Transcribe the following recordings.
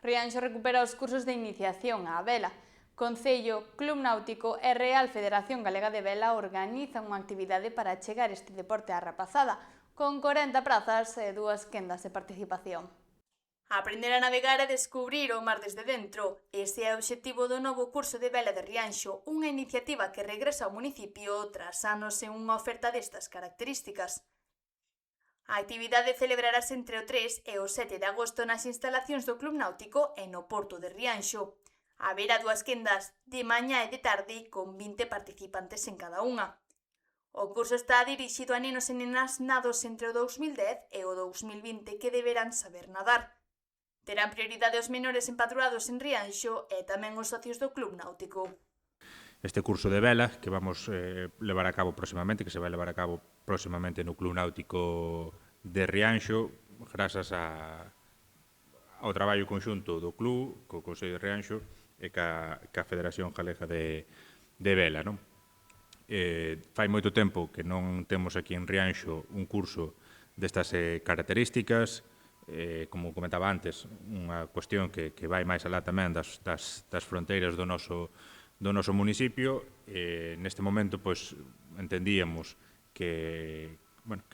Rianxo recupera os cursos de iniciación á vela. Concello, Club Náutico e Real Federación Galega de Vela organizan unha actividade para achegar este deporte á rapazada, con 40 prazas e 2 quendas de participación. Aprender a navegar e descubrir o mar desde dentro. Ese é o obxectivo do novo curso de vela de Rianxo, unha iniciativa que regresa ao municipio tras anos en unha oferta destas características. A actividade celebrarase entre o 3 e o 7 de agosto nas instalacións do Club Náutico e no Porto de Rianxo. Haberá 2 quendas de mañá e de tarde con 20 participantes en cada unha. O curso está dirixido a nenos e nenas nados entre o 2010 e o 2020 que deberán saber nadar. Terán prioridade os menores empadroados en Rianxo e tamén os socios do Club Náutico. Este curso de vela que vamos levar a cabo próximamente, que se vai levar a cabo próximamente no Club Náutico de Rianxo, grazas ao traballo conxunto do club, co Consello de Rianxo e ca Federación Galega de Vela. Non? Fai moito tempo que non temos aquí en Rianxo un curso destas características, como comentaba antes, unha cuestión que vai máis alá tamén das fronteiras do noso municipio. Neste momento, pois, entendíamos que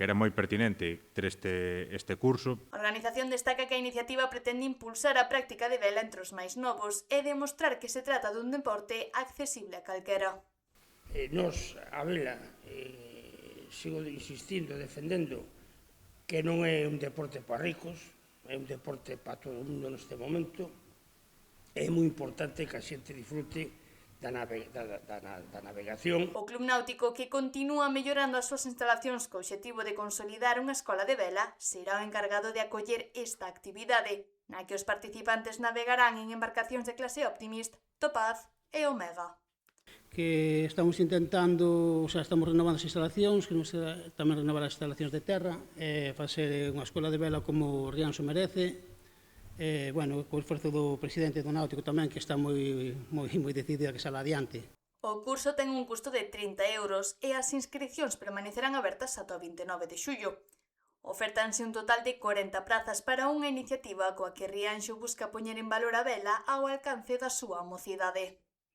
era moi pertinente ter este curso. A organización destaca que a iniciativa pretende impulsar a práctica de vela entre os máis novos e demostrar que se trata dun deporte accesible a calquera. Nos, a vela, sigo insistindo, defendendo que non é un deporte para ricos, é un deporte para todo o mundo neste momento. É moi importante que a xente disfrute da navegación. O Club Náutico, que continúa mellorando as súas instalacións co obxectivo de consolidar unha escola de vela, será o encargado de acoller esta actividade, na que os participantes navegarán en embarcacións de clase Optimist, Topaz e Omega. Que estamos intentando, estamos renovando as instalacións, queremos tamén renovar as instalacións de terra, facer unha escola de vela como Rianxo merece, co esforzo do presidente do Náutico tamén, que está moi decidida que sala adiante. O curso ten un custo de 30 € e as inscripcións permanecerán abertas ata o 29 de xullo. Ofértanse un total de 40 prazas para unha iniciativa coa que Rianxo busca poñer en valor a vela ao alcance da súa mocidade.